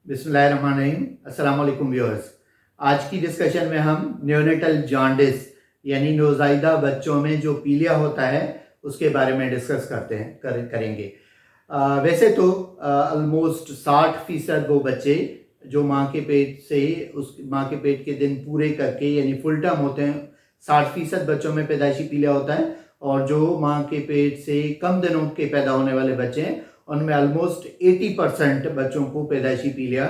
बिस्मिल्लाहिर्रहमानिर्रहीम। अस्सलाम वालेकुम व्यूअर्स। आज की डिस्कशन में हम न्योनेटल जॉन्डिस यानी नवज़ायदा बच्चों में जो पीलिया होता है उसके बारे में डिस्कस करेंगे। वैसे तो ऑलमोस्ट 60% वो बच्चे जो माँ के पेट से उस माँ के पेट के दिन पूरे करके यानी फुल टर्म होते हैं, 60% बच्चों में पैदाइशी पीलिया होता है। और जो माँ के पेट से कम दिनों के पैदा होने वाले बच्चे हैं उनमें ऑलमोस्ट 80% बच्चों को पैदाइशी पीलिया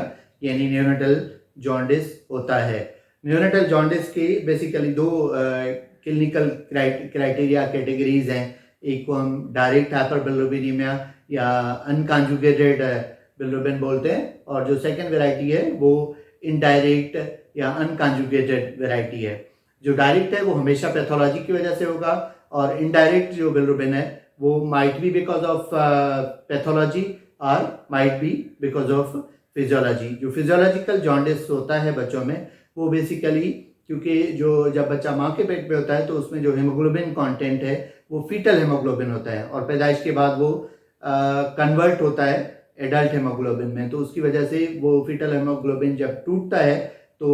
यानी न्योनेटल जॉन्डिस होता है। न्योनेटल जॉन्डिस के बेसिकली दो क्लिनिकल क्राइटेरिया कैटेगरीज हैं। एक को हम डायरेक्ट हाइपरबिलिरुबिनेमिया या अनकॉन्जुगेटेड बिलिरुबिन बोलते हैं, और जो सेकेंड वेराइटी है वो इनडायरेक्ट या अनकॉन्जुगेटेड वेराइटी है। जो डायरेक्ट है वो हमेशा पैथोलॉजी की वजह से होगा, और इनडायरेक्ट जो बिलिरुबिन है वो might be because of pathology और might be because of physiology. जो फिजियोलॉजिकल जॉन्डिस होता है बच्चों में वो बेसिकली क्योंकि जो जब बच्चा माँ के पेट में होता है तो उसमें जो हीमोग्लोबिन कंटेंट है वो फीटल हीमोग्लोबिन होता है, और पैदाइश के बाद वो कन्वर्ट होता है एडल्ट हीमोग्लोबिन में। तो उसकी वजह से वो फीटल हीमोग्लोबिन जब टूटता है तो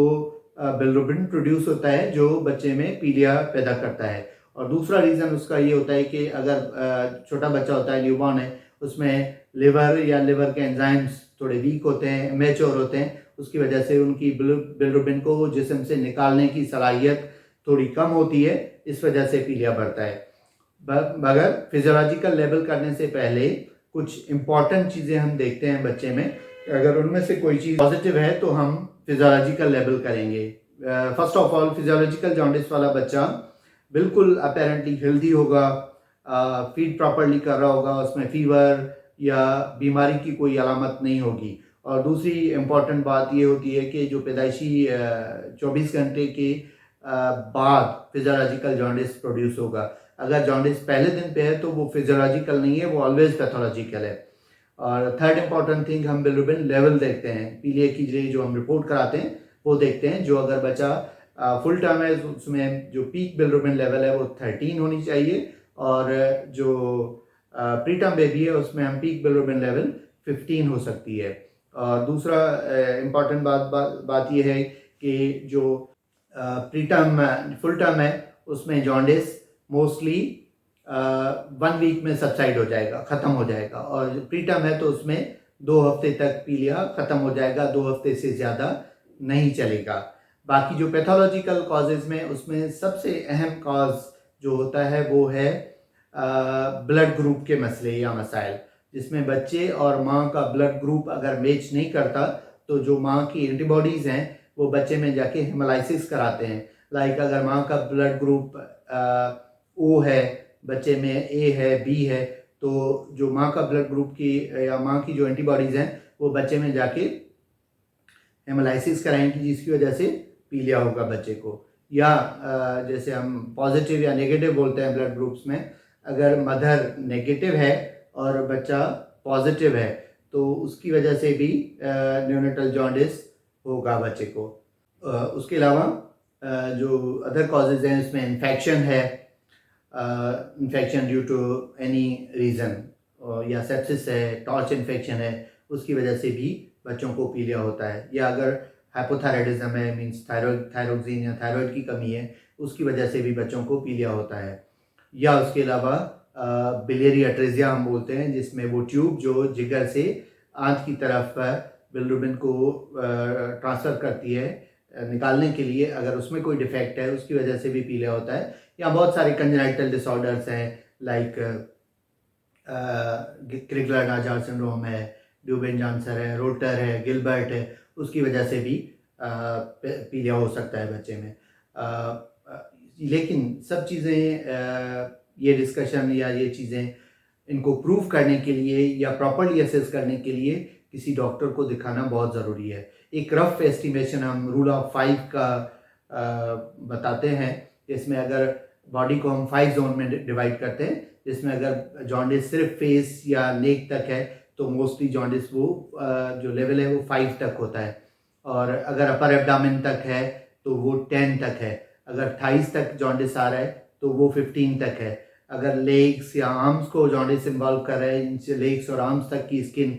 बिलिरुबिन प्रोड्यूस होता है जो बच्चे में पीलिया पैदा करता है। और दूसरा रीज़न उसका ये होता है कि अगर छोटा बच्चा होता है, न्यूबॉर्न है, उसमें लिवर या लिवर के एंजाइम्स थोड़े वीक होते हैं, इमेच्योर होते हैं, उसकी वजह से उनकी बिलिरुबिन को जिस्म से निकालने की सलाहियत थोड़ी कम होती है, इस वजह से पीलिया बढ़ता है। मगर फिजियोलॉजिकल लेवल करने से पहले कुछ इम्पॉर्टेंट चीज़ें हम देखते हैं बच्चे में। अगर उनमें से कोई चीज़ पॉजिटिव है तो हम फिजियोलॉजिकल लेवल करेंगे। First of all, physiological jaundice वाला बच्चा बिल्कुल अपेरेंटली हेल्दी होगा, फीड प्रॉपरली कर रहा होगा, उसमें फीवर या बीमारी की कोई अलामत नहीं होगी। और दूसरी इम्पॉर्टेंट बात ये होती है कि जो पैदाइशी 24 घंटे के बाद फिजियोलॉजिकल जॉन्डिस प्रोड्यूस होगा। अगर जॉन्डिस पहले दिन पे है तो वो फिजियोलॉजिकल नहीं है, वो ऑलवेज पैथोलॉजिकल है। और थर्ड इम्पॉर्टेंट थिंग, हम बिलिरुबिन लेवल देखते हैं, पीलिया की जो हम रिपोर्ट कराते हैं वो देखते हैं। जो अगर बच्चा फुल टर्म है उसमें जो पीक बिलिरुबिन लेवल है वो 13 होनी चाहिए, और जो प्री टर्म बेबी है उसमें हम पीक बिलिरुबिन लेवल 15 हो सकती है। और दूसरा इम्पॉर्टेंट बात ये है कि जो प्री टर्म फुल टर्म है उसमें जॉन्डिस मोस्टली 1 वीक में सबसाइड हो जाएगा, ख़त्म हो जाएगा। और जो प्री टर्म है तो उसमें 2 हफ्ते तक पीलिया ख़त्म हो जाएगा, 2 हफ्ते से ज़्यादा नहीं चलेगा। बाकी जो पैथोलॉजिकल कॉजेज़ में उसमें सबसे अहम कॉज जो होता है वो है ब्लड ग्रुप के मसले या मसाइल, जिसमें बच्चे और माँ का ब्लड ग्रुप अगर मैच नहीं करता तो जो माँ की एंटीबॉडीज़ हैं वो बच्चे में जाके हेमोलाइसिस कराते हैं। लाइक अगर माँ का ब्लड ग्रुप ओ है, बच्चे में ए है, बी है, तो जो माँ का ब्लड ग्रुप की या माँ की जो एंटीबॉडीज़ हैं वो बच्चे में जाके हेमोलाइसिस कराएंगी, जिसकी वजह से पीलिया होगा बच्चे को। या जैसे हम पॉजिटिव या नेगेटिव बोलते हैं ब्लड ग्रुप्स में, अगर मदर नेगेटिव है और बच्चा पॉजिटिव है तो उसकी वजह से भी न्योनेटल जॉन्डिस होगा बच्चे को। उसके अलावा जो अदर कॉजेज़ हैं इसमें इन्फेक्शन है, infection due to any reason, या सेप्सिस है, टॉर्च इन्फेक्शन है, उसकी वजह से भी बच्चों को पीलिया होता है। या अगर हाइपोथायराइडिज्म है, मींस थायरॉक्सिन या थायराइड की कमी है, उसकी वजह से भी बच्चों को पीलिया होता है। या उसके अलावा बिलियरी अट्रेसिया हम बोलते हैं, जिसमें वो ट्यूब जो जिगर से आंत की तरफ बिलिरुबिन को ट्रांसफ़र करती है निकालने के लिए, अगर उसमें कोई डिफेक्ट है उसकी वजह से भी पीलिया होता है। या बहुत सारे कंजेनाइटल डिसऑर्डर्स हैं, लाइक क्रिगलर-नाजार सिंड्रोम है, ड्यूबेन-जॉन्सन है, रोटर है, गिलबर्ट है, उसकी वजह से भी पीलिया हो सकता है बच्चे में। लेकिन सब चीज़ें ये डिस्कशन या ये चीज़ें इनको प्रूव करने के लिए या प्रॉपर्ली असेस करने के लिए किसी डॉक्टर को दिखाना बहुत ज़रूरी है। एक रफ एस्टिमेशन हम रूल ऑफ 5 का बताते हैं, जिसमें अगर बॉडी को हम 5 जोन में डिवाइड करते हैं, जिसमें अगर जॉन्डिस सिर्फ फेस या नेक तक है तो मोस्टली जॉन्डिस वो जो लेवल है वो 5 तक होता है। और अगर अपर एब्डामिन तक है तो वो 10 तक है। अगर थाइस तक जॉन्डिस आ रहा है तो वो 15 तक है। अगर लेग्स या आर्म्स को जॉन्डिस इन्वॉल्व कर रहा है, लेग्स और आर्म्स तक की स्किन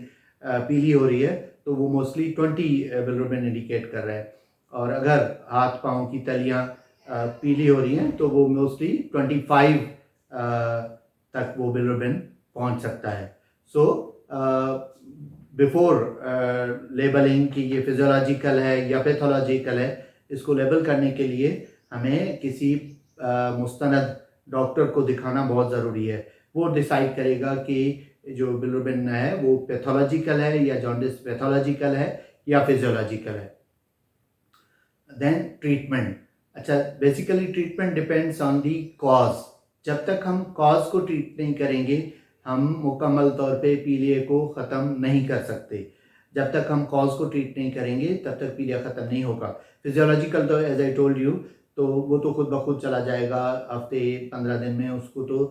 पीली हो रही है तो वो मोस्टली 20 बिलिरुबिन इंडिकेट कर रहा है, और अगर हाथ पाँव की तलियाँ पीली हो रही हैं तो वो मोस्टली 25 तक वो बिलिरुबिन पहुंच सकता है। सो बिफोर लेबलिंग कि ये फिजियोलॉजिकल है या पैथोलॉजिकल है, इसको लेबल करने के लिए हमें किसी मुस्तनद डॉक्टर को दिखाना बहुत ज़रूरी है। वो डिसाइड करेगा कि जो बिलिरुबिन है वो पैथोलॉजिकल है या जॉन्डिस पैथोलॉजिकल है या फिजियोलॉजिकल है। Then treatment. अच्छा, basically treatment depends on the cause. जब तक हम कॉज को ट्रीट नहीं करेंगे हम मुकम्मल तौर पे पीलिया को ख़त्म नहीं कर सकते। जब तक हम कॉज को ट्रीट नहीं करेंगे तब तक पीलिया ख़त्म नहीं होगा। फिजियोलॉजिकल तो एज आई टोल्ड यू, तो वो तो खुद ब खुद चला जाएगा हफ्ते 15 दिन में, उसको तो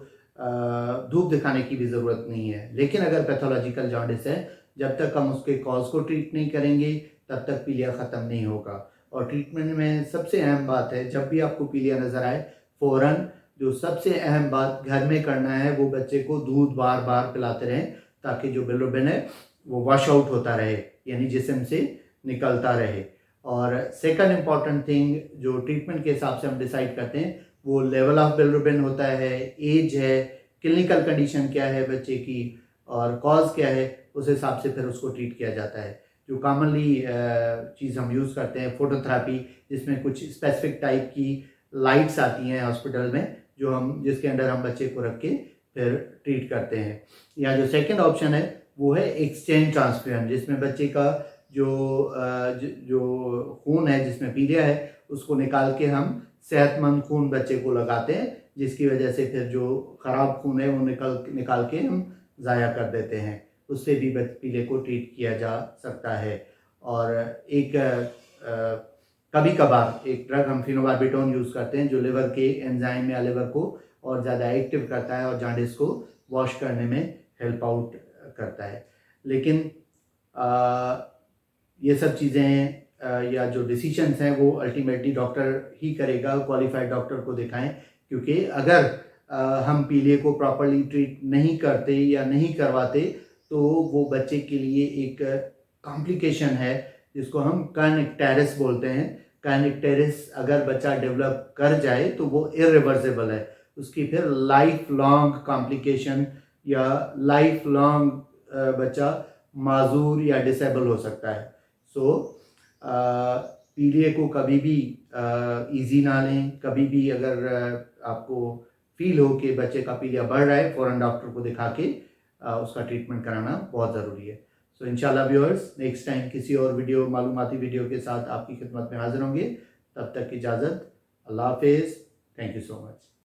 धूप दिखाने की भी ज़रूरत नहीं है। लेकिन अगर पैथोलॉजिकल जॉन्डिस है, जब तक हम उसके कॉज को ट्रीट नहीं करेंगे तब तक पीलिया ख़त्म नहीं होगा। और ट्रीटमेंट में सबसे अहम बात है, जब भी आपको पीलिया नज़र आए फ़ौरन जो सबसे अहम बात घर में करना है वो बच्चे को दूध बार बार पिलाते रहें, ताकि जो बिलिरुबिन है वो वॉश आउट होता रहे, यानी जिस्म से निकलता रहे। और सेकंड इम्पॉर्टेंट थिंग जो ट्रीटमेंट के हिसाब से हम डिसाइड करते हैं वो लेवल ऑफ बिलिरुबिन होता है, एज है, क्लिनिकल कंडीशन क्या है बच्चे की और कॉज क्या है, उस हिसाब से फिर उसको ट्रीट किया जाता है। जो कॉमनली चीज़ हम यूज़ करते हैं फोटोथेरेपी, जिसमें कुछ स्पेसिफिक टाइप की लाइट्स आती हैं हॉस्पिटल में, जो हम जिसके अंदर हम बच्चे को रख के फिर ट्रीट करते हैं। या जो सेकंड ऑप्शन है वो है एक्सचेंज ट्रांसफ्यूजन, जिसमें बच्चे का जो खून है जिसमें पीलिया है उसको निकाल के हम सेहतमंद खून बच्चे को लगाते हैं, जिसकी वजह से फिर जो ख़राब खून है वो निकाल के हम ज़ाया कर देते हैं। उससे भी पीलिया को ट्रीट किया जा सकता है। और एक कभी कभार एक ड्रग हम फिनोबार्बिटोन यूज़ करते हैं जो लिवर के एंजाइम या लिवर को और ज़्यादा एक्टिव करता है और जॉन्डिस को वॉश करने में हेल्प आउट करता है। लेकिन ये सब चीज़ें या जो डिसीजंस हैं वो अल्टीमेटली डॉक्टर ही करेगा, क्वालिफाइड डॉक्टर को दिखाएं, क्योंकि अगर हम पीलिया को प्रॉपरली ट्रीट नहीं करते या नहीं करवाते तो वो बच्चे के लिए एक कॉम्प्लिकेशन है जिसको हम कर्निकटेरिस बोलते हैं। कर्निकटेरिस अगर बच्चा डेवलप कर जाए तो वो इरिवर्सिबल है, उसकी फिर लाइफ लॉन्ग कॉम्प्लिकेशन या लाइफ लॉन्ग बच्चा माजूर या डिसेबल हो सकता है। सो पीलिया को कभी भी इजी ना लें। कभी भी अगर आपको फील हो कि बच्चे का पीलिया बढ़ रहा है, फ़ौरन डॉक्टर को दिखा के उसका ट्रीटमेंट कराना बहुत ज़रूरी है। सो इंशाल्लाह व्यूअर्स, नेक्स्ट टाइम किसी और वीडियो मालूमाती वीडियो के साथ आपकी खिदमत में हाजिर होंगे। तब तक की इजाज़त, अल्लाह हाफिज़, थैंक यू सो मच।